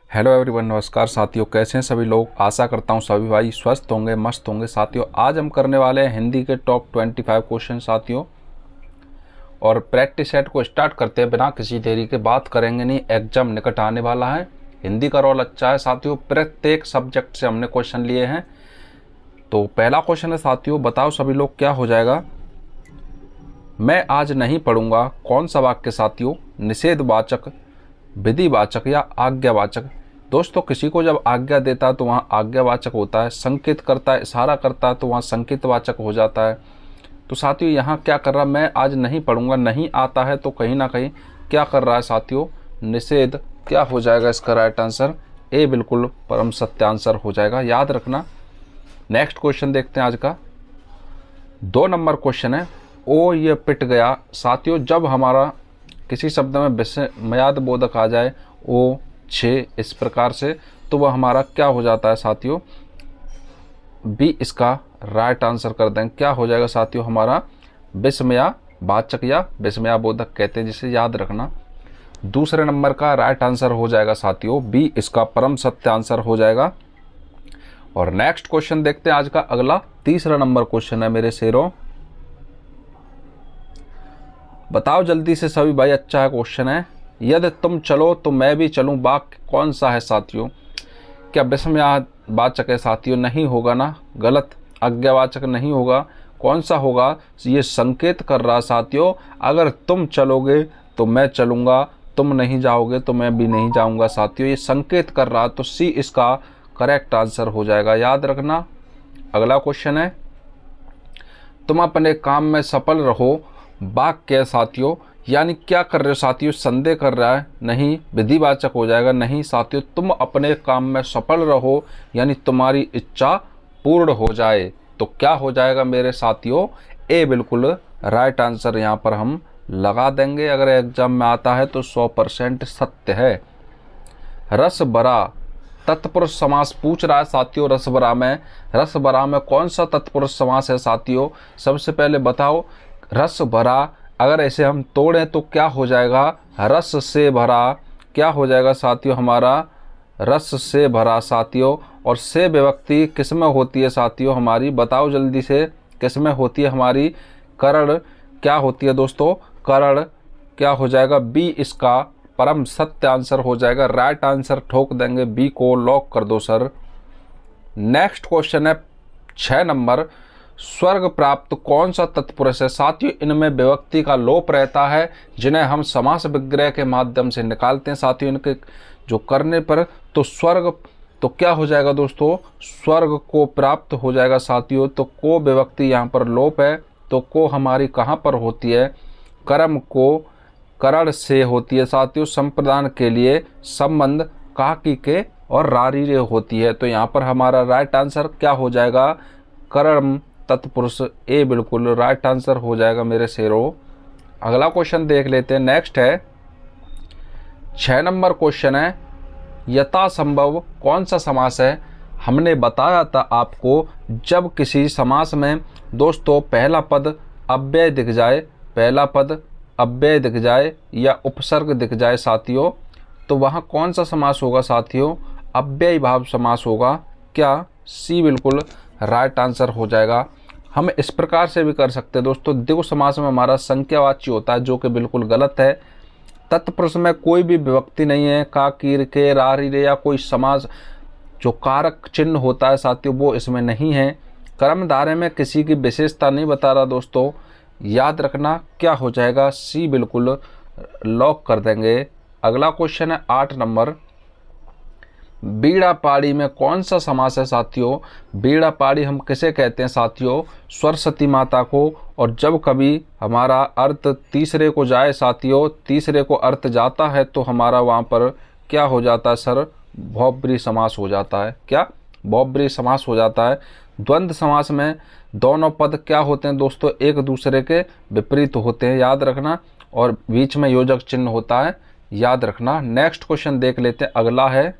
Hello everyone, नमस्कार साथियों। कैसे हैं सभी लोग। आशा करता हूं सभी भाई स्वस्थ होंगे, मस्त होंगे। साथियों, आज हम करने वाले हैं हिंदी के टॉप 25 क्वेश्चन साथियों। और प्रैक्टिस सेट को स्टार्ट करते हैं बिना किसी देरी के। बात करेंगे नहीं, एग्जाम निकट आने वाला है। हिंदी का रोल अच्छा है साथियों। प्रत्येक सब्जेक्ट से हमने क्वेश्चन लिए हैं। तो पहला क्वेश्चन है साथियों, बताओ सभी लोग क्या हो जाएगा। मैं आज नहीं पढ़ूंगा कौन सा वाक्य साथियों। निषेधवाचक, विधिवाचक या आज्ञावाचक। दोस्तों, किसी को जब आज्ञा देता है तो वहाँ आज्ञावाचक होता है, संकेत करता है, इशारा करता है तो वहाँ संकेतवाचक हो जाता है। तो साथियों यहाँ क्या कर रहा है, मैं आज नहीं पढ़ूंगा, नहीं आता है तो कहीं ना कहीं क्या कर रहा है साथियों, निषेध। क्या हो जाएगा इसका राइट आंसर, ए बिल्कुल परम सत्य आंसर हो जाएगा, याद रखना। नेक्स्ट क्वेश्चन देखते हैं आज का। 2 नंबर क्वेश्चन है, ओ ये पिट गया। साथियों, जब हमारा किसी शब्द में विस्मयाद बोधक आ जाए, ओ, छे, इस प्रकार से, तो वह हमारा क्या हो जाता है साथियों, बी इसका राइट आंसर कर दें। क्या हो जाएगा साथियों हमारा, विस्मयावाचक या विस्मयाबोधक कहते हैं, जिसे याद रखना। दूसरे नंबर का राइट आंसर हो जाएगा साथियों बी इसका परम सत्य आंसर हो जाएगा। और नेक्स्ट क्वेश्चन देखते हैं आज का अगला। तीसरा नंबर क्वेश्चन है मेरे शेरों, बताओ जल्दी से सभी भाई, अच्छा है क्वेश्चन है। यदि तुम चलो तो मैं भी चलूं वाक्य कौन सा है साथियों। क्या विस्मयावाचक है साथियों, नहीं होगा ना, गलत। आज्ञावाचक नहीं होगा, कौन सा होगा, ये संकेत कर रहा साथियों, अगर तुम चलोगे तो मैं चलूंगा, तुम नहीं जाओगे तो मैं भी नहीं जाऊंगा साथियों, ये संकेत कर रहा। तो सी इसका करेक्ट आंसर हो जाएगा, याद रखना। अगला क्वेश्चन है, तुम अपने काम में सफल रहो वाक्य है साथियों, यानी क्या कर रहे हो साथियों, संदेह कर रहा है, नहीं, विधिवाचक हो जाएगा, नहीं साथियों, तुम अपने काम में सफल रहो यानी तुम्हारी इच्छा पूर्ण हो जाए। तो क्या हो जाएगा मेरे साथियों, ए बिल्कुल राइट आंसर यहाँ पर हम लगा देंगे। अगर एग्जाम में आता है तो 100% सत्य है। रस भरा तत्पुरुष समास पूछ रहा है साथियों। रस भरा में कौन सा तत्पुरुष समास है साथियों, सबसे पहले बताओ। रस भरा अगर ऐसे हम तोड़ें तो क्या हो जाएगा, रस से भरा। क्या हो जाएगा साथियों हमारा, रस से भरा साथियों। और से विभक्ति किसमें होती है साथियों हमारी, बताओ जल्दी से, किसमें होती है हमारी, करण। क्या होती है दोस्तों, करण। क्या हो जाएगा, बी इसका परम सत्य आंसर हो जाएगा। राइट आंसर ठोक देंगे, बी को लॉक कर दो सर। नेक्स्ट क्वेश्चन है 6 नंबर, स्वर्ग प्राप्त कौन सा तत्पुरुष है साथियों। इनमें विभक्ति का लोप रहता है, जिन्हें हम समास विग्रह के माध्यम से निकालते हैं साथियों, इनके जो करने पर। तो स्वर्ग, तो क्या हो जाएगा दोस्तों, स्वर्ग को प्राप्त हो जाएगा साथियों। तो को विभक्ति यहाँ पर लोप है, तो को हमारी कहाँ पर होती है, कर्म को करण से होती है साथियों। संप्रदान के लिए संबंध काकी के और रारी रे होती है। तो यहाँ पर हमारा राइट आंसर क्या हो जाएगा, कर्म तत्पुरुष, ए बिल्कुल राइट आंसर हो जाएगा मेरे शेरों। अगला क्वेश्चन देख लेते हैं। नेक्स्ट है 6 नंबर क्वेश्चन है, यथासंभव कौन सा समास है। हमने बताया था आपको, जब किसी समास में दोस्तों पहला पद अव्यय दिख जाए, पहला पद अव्यय दिख जाए या उपसर्ग दिख जाए साथियों, तो वहाँ कौन सा समास होगा साथियों, अव्ययी भाव समास होगा। क्या, सी बिल्कुल राइट आंसर हो जाएगा। हम इस प्रकार से भी कर सकते हैं दोस्तों, द्विगु समास में हमारा संख्यावाची होता है, जो कि बिल्कुल गलत है। तत्पुरुष में कोई भी विभक्ति नहीं है, का, कीर, के, रारी रे या कोई समास जो कारक चिन्ह होता है साथियों, वो इसमें नहीं है। कर्मधारय में किसी की विशेषता नहीं बता रहा दोस्तों, याद रखना। क्या हो जाएगा, सी बिल्कुल लॉक कर देंगे। अगला क्वेश्चन है 8 नंबर, बीड़ा पाड़ी में कौन सा समास है साथियों। बीड़ा पाड़ी हम किसे कहते हैं साथियों, सरस्वती माता को। और जब कभी हमारा अर्थ तीसरे को जाए साथियों, तीसरे को अर्थ जाता है तो हमारा वहाँ पर क्या हो जाता है सर, बहुब्रीहि समास हो जाता है। क्या, बहुब्रीहि समास हो जाता है। द्वंद्व समास में दोनों पद क्या होते हैं दोस्तों, एक दूसरे के विपरीत होते हैं, याद रखना। और बीच में योजक चिन्ह होता है, याद रखना। नेक्स्ट क्वेश्चन देख लेते हैं। अगला है,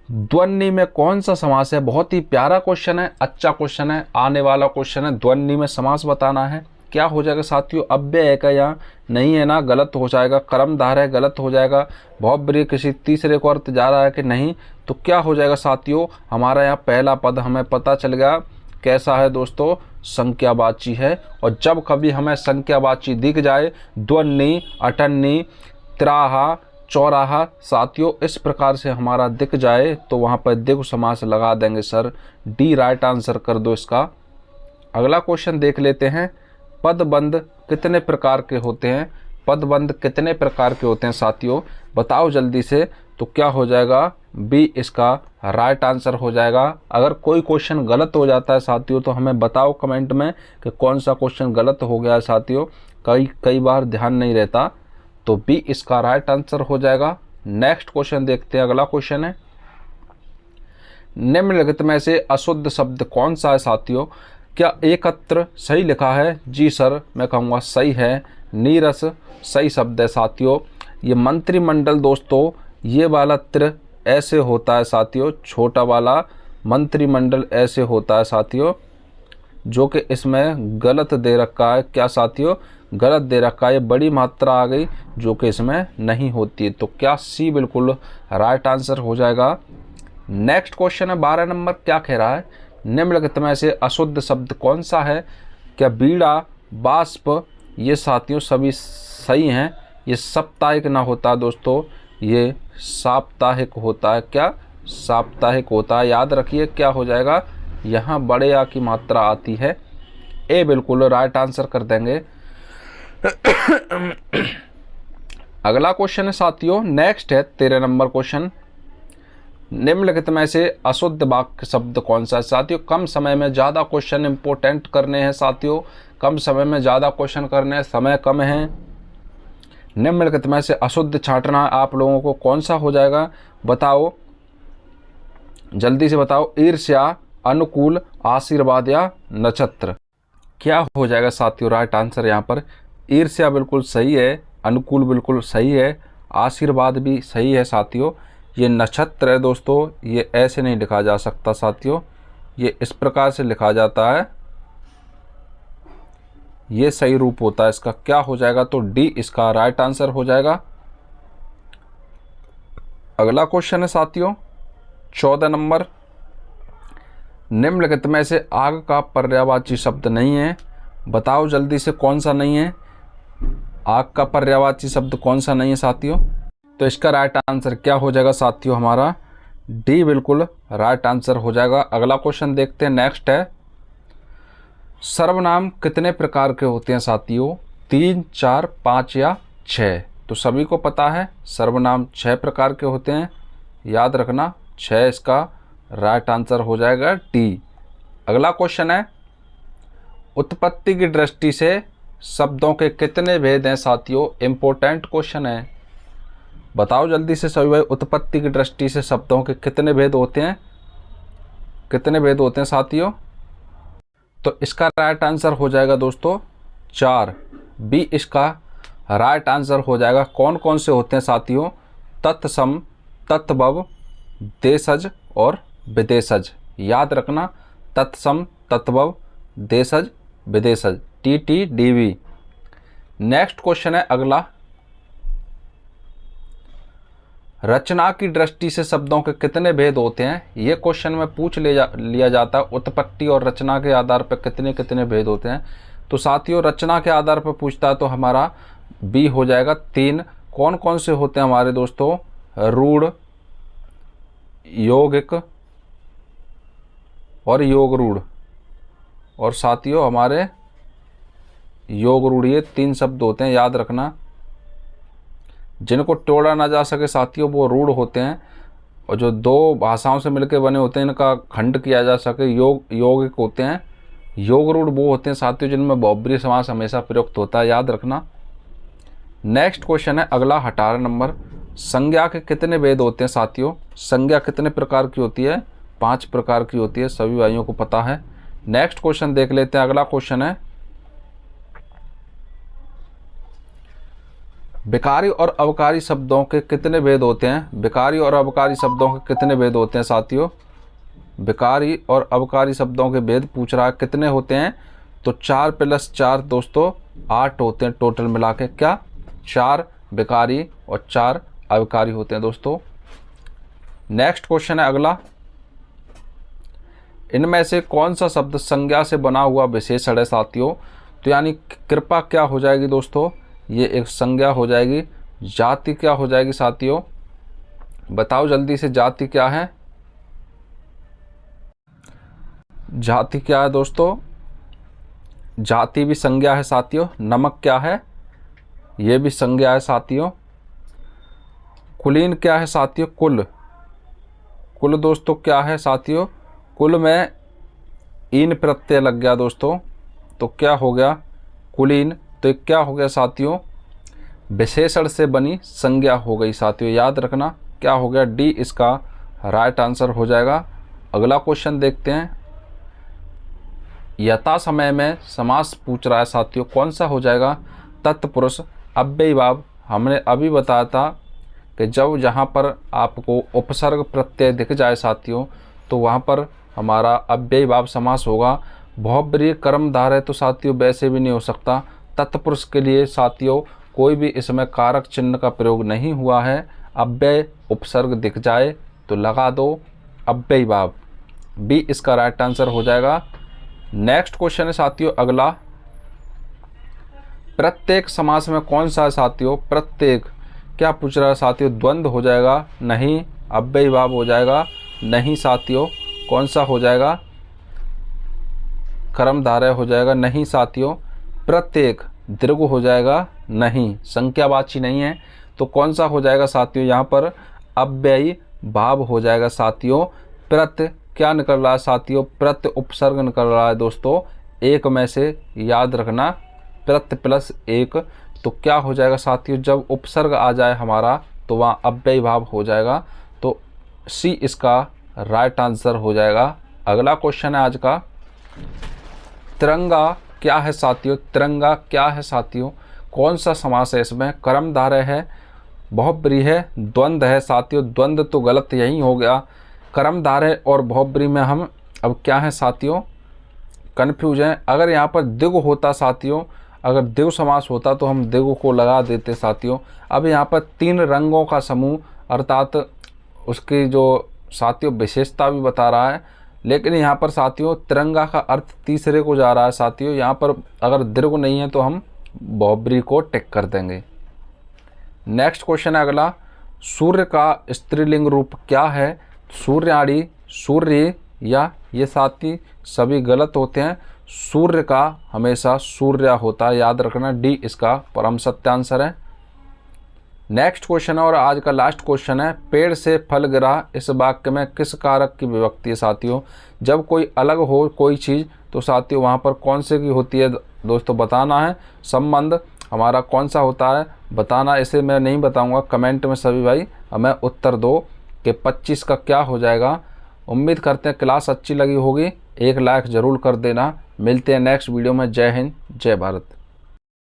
ध्वनि में कौन सा समास है। बहुत ही प्यारा क्वेश्चन है, अच्छा क्वेश्चन है, आने वाला क्वेश्चन है। ध्वनि में समास बताना है। क्या हो जाएगा साथियों, अव्यय है क्या यहाँ, नहीं है ना, गलत हो जाएगा। कर्मधारय है, गलत हो जाएगा। बहुब्रीहि किसी तीसरे को अर्थ जा रहा है कि नहीं, तो क्या हो जाएगा साथियों, हमारा यहाँ पहला पद हमें पता चल गया कैसा है दोस्तों, संख्यावाची है। और जब कभी हमें संख्यावाची दिख जाए, द्वन्नी, अठन्नी, त्रिराहा, चौराहा साथियों, इस प्रकार से हमारा दिख जाए तो वहाँ पर द्विगु समास लगा देंगे सर। डी राइट आंसर कर दो इसका। अगला क्वेश्चन देख लेते हैं, पदबंध कितने प्रकार के होते हैं, पदबंध कितने प्रकार के होते हैं साथियों, बताओ जल्दी से। तो क्या हो जाएगा, बी इसका राइट आंसर हो जाएगा। अगर कोई क्वेश्चन गलत हो जाता है साथियों तो हमें बताओ कमेंट में कि कौन सा क्वेश्चन गलत हो गया है साथियों, कई बार ध्यान नहीं रहता। तो बी इसका राइट आंसर हो जाएगा। नेक्स्ट क्वेश्चन देखते हैं। अगला क्वेश्चन है, निम्नलिखित में से अशुद्ध शब्द कौन सा है साथियों। क्या एकत्र सही लिखा है, जी सर मैं कहूँगा सही है। नीरस सही शब्द है साथियों। ये मंत्रिमंडल दोस्तों, ये वाला त्र ऐसे होता है साथियों, छोटा वाला मंत्रिमंडल ऐसे होता है साथियों, जो कि इसमें गलत दे रखा है। क्या साथियों, गलत दे रखा है, ये बड़ी मात्रा आ गई जो कि इसमें नहीं होती है। तो क्या सी बिल्कुल राइट आंसर हो जाएगा। नेक्स्ट क्वेश्चन है 12 नंबर, क्या कह रहा है, निम्नलिखित में से अशुद्ध शब्द कौन सा है। क्या बीड़ा, बाष्प, ये साथियों सभी सही हैं। ये साप्ताहिक ना होता दोस्तों, ये साप्ताहिक होता है। क्या साप्ताहिक होता है, याद रखिए क्या हो जाएगा, यहाँ बड़े आ की मात्रा आती है। ए बिल्कुल राइट आंसर कर देंगे। अगला क्वेश्चन है साथियों, नेक्स्ट है 13 नंबर क्वेश्चन, निम्नलिखित में से अशुद्ध वाक्य शब्द कौन सा है साथियों। कम समय में ज़्यादा क्वेश्चन इंपोर्टेंट करने हैं साथियों, कम समय में ज़्यादा क्वेश्चन करने हैं, समय कम है। निम्नलिखित में से अशुद्ध छांटना आप लोगों को कौन सा हो जाएगा, बताओ जल्दी से बताओ। ईर्ष्या, अनुकूल, आशीर्वाद या नक्षत्र, क्या हो जाएगा साथियों राइट आंसर यहाँ पर। ईर्ष्या बिल्कुल सही है, अनुकूल बिल्कुल सही है, आशीर्वाद भी सही है साथियों। ये नक्षत्र है दोस्तों, ये ऐसे नहीं लिखा जा सकता साथियों, ये इस प्रकार से लिखा जाता है, ये सही रूप होता है इसका। क्या हो जाएगा, तो डी इसका राइट आंसर हो जाएगा। अगला क्वेश्चन है साथियों 14 नंबर, निम्नलिखित में से आग का पर्यायवाची शब्द नहीं है, बताओ जल्दी से कौन सा नहीं है। आग का पर्यायवाची शब्द कौन सा नहीं है साथियों, तो इसका राइट आंसर क्या हो जाएगा साथियों, हमारा डी बिल्कुल राइट आंसर हो जाएगा। अगला क्वेश्चन देखते हैं, नेक्स्ट है, सर्वनाम कितने प्रकार के होते हैं साथियों, 3, 4, 5 या 6। तो सभी को पता है सर्वनाम 6 प्रकार के होते हैं, याद रखना 6 इसका राइट आंसर हो जाएगा डी। अगला क्वेश्चन है, उत्पत्ति की दृष्टि से शब्दों के कितने भेद हैं साथियों, इंपॉर्टेंट क्वेश्चन है, बताओ जल्दी से सभी भाई। उत्पत्ति की दृष्टि से शब्दों के कितने भेद होते हैं, कितने भेद होते हैं साथियों, तो इसका राइट आंसर हो जाएगा दोस्तों 4। बी इसका राइट आंसर हो जाएगा। कौन कौन से होते हैं साथियों, तत्सम, तत्भव, देशज और विदेशज, याद रखना तत्सम, तत्भव, देशज, विदेशज, TTDV। नेक्स्ट क्वेश्चन है अगला, रचना की दृष्टि से शब्दों के कितने भेद होते हैं, ये क्वेश्चन में पूछ लिया जाता है, उत्पत्ति और रचना के आधार पर कितने कितने भेद होते हैं। तो साथियों रचना के आधार पर पूछता है तो हमारा बी हो जाएगा 3। कौन कौन से होते हैं हमारे दोस्तों, रूढ़, यौगिक और योग रूढ़, और साथियों हमारे योग रूढ़, ये 3 शब्द होते हैं, याद रखना। जिनको तोड़ा ना जा सके साथियों वो रूढ़ होते हैं, और जो 2 भाषाओं से मिलकर बने होते हैं इनका खंड किया जा सके यौगिक होते हैं। योग रूढ़ वो होते हैं साथियों जिनमें बहुब्रीहि समास हमेशा प्रयुक्त होता है, याद रखना। नेक्स्ट क्वेश्चन है अगला 18 नंबर, संज्ञा के कितने भेद होते हैं साथियों, संज्ञा कितने प्रकार की होती है, 5 प्रकार की होती है, सभी भाइयों को पता है। नेक्स्ट क्वेश्चन देख लेते हैं। अगला क्वेश्चन है, विकारी और अवकारी शब्दों के कितने भेद होते हैं, विकारी और अवकारी शब्दों के कितने भेद होते हैं साथियों, विकारी और अवकारी शब्दों के भेद पूछ रहा है, कितने होते हैं। तो 4 + 4 दोस्तों 8 होते हैं टोटल मिला के। क्या? 4 विकारी और 4 अविकारी होते हैं दोस्तों। नेक्स्ट क्वेश्चन है अगला, इनमें से कौन सा शब्द संज्ञा से बना हुआ विशेषण है साथियों? तो यानी कृपा क्या हो जाएगी दोस्तों? ये एक संज्ञा हो जाएगी। जाति क्या हो जाएगी साथियों? बताओ जल्दी से, जाति क्या है? जाति क्या है दोस्तों? जाति भी संज्ञा है साथियों। नमक क्या है? ये भी संज्ञा है साथियों। कुलीन क्या है साथियों? कुल। कुल दोस्तों क्या है साथियों? कुल में ईन प्रत्यय लग गया दोस्तों, तो क्या हो गया? कुलीन। तो क्या हो गया साथियों? विशेषण से बनी संज्ञा हो गई साथियों, याद रखना। क्या हो गया? डी इसका राइट आंसर हो जाएगा। अगला क्वेश्चन देखते हैं। यथा समय में समास पूछ रहा है साथियों, कौन सा हो जाएगा? तत्पुरुष अव्ययीभाव। हमने अभी बताया था कि जब जहाँ पर आपको उपसर्ग प्रत्यय दिख जाए साथियों, तो वहाँ पर हमारा अव्ययीभाव समास होगा। बहुब्रीहि कर्मधारय तो साथियों वैसे भी नहीं हो सकता। तत्पुरुष के लिए साथियों कोई भी इसमें कारक चिन्ह का प्रयोग नहीं हुआ है। अव्यय उपसर्ग दिख जाए तो लगा दो अव्ययीभाव। बी इसका राइट आंसर हो जाएगा। नेक्स्ट क्वेश्चन है साथियों अगला, प्रत्येक समास में कौन सा है साथियों? प्रत्येक क्या पूछ रहा है साथियों? द्वंद्व हो जाएगा? नहीं। अव्ययीभाव हो जाएगा? नहीं साथियों। कौन सा हो जाएगा? कर्मधारय हो जाएगा? नहीं साथियों। प्रत्येक दीर्घ हो जाएगा? नहीं। संख्यावाची नहीं है, तो कौन सा हो जाएगा साथियों? यहाँ पर अव्ययीभाव हो जाएगा साथियों। प्रत्य क्या निकल रहा है साथियों? प्रत्य उपसर्ग निकल रहा है दोस्तों, एक में से, याद रखना। प्रत्य प्लस एक, तो क्या हो जाएगा साथियों? जब उपसर्ग आ जाए हमारा तो वहाँ अव्ययीभाव हो जाएगा। तो सी इसका राइट आंसर हो जाएगा। अगला क्वेश्चन है आज का, तिरंगा क्या है साथियों? तिरंगा क्या है साथियों? कौन सा समास है इसमें? कर्मधारय है, बहुब्रीहि है, द्वंद्व है साथियों। द्वंद्व तो गलत यही हो गया। कर्मधारय और बहुब्रीहि में हम अब क्या है साथियों? कन्फ्यूज हैं। अगर यहाँ पर द्विगु होता साथियों, अगर द्विगु समास होता तो हम द्विगु को लगा देते साथियों। अब यहाँ पर 3 रंगों का समूह, अर्थात उसकी जो साथियों विशेषता भी बता रहा है, लेकिन यहाँ पर साथियों तिरंगा का अर्थ तीसरे को जा रहा है साथियों। यहाँ पर अगर दीर्घ नहीं है तो हम बहुब्रीहि को टिक कर देंगे। नेक्स्ट क्वेश्चन है अगला, सूर्य का स्त्रीलिंग रूप क्या है? सूर्याणी, सूर्य, या ये साथी सभी गलत होते हैं। सूर्य का हमेशा सूर्या होता है, याद रखना। डी इसका परम सत्य आंसर है। नेक्स्ट क्वेश्चन है और आज का लास्ट क्वेश्चन है, पेड़ से फल गिरा इस वाक्य में किस कारक की विभक्ति है साथियों? जब कोई अलग हो कोई चीज़ तो साथियों वहाँ पर कौन से की होती है दोस्तों बताना है। संबंध हमारा कौन सा होता है बताना। इसे मैं नहीं बताऊंगा, कमेंट में सभी भाई हमें उत्तर दो कि 25 का क्या हो जाएगा। उम्मीद करते हैं क्लास अच्छी लगी होगी, एक लाइक ज़रूर कर देना। मिलते हैं नेक्स्ट वीडियो में। जय हिंद, जय भारत।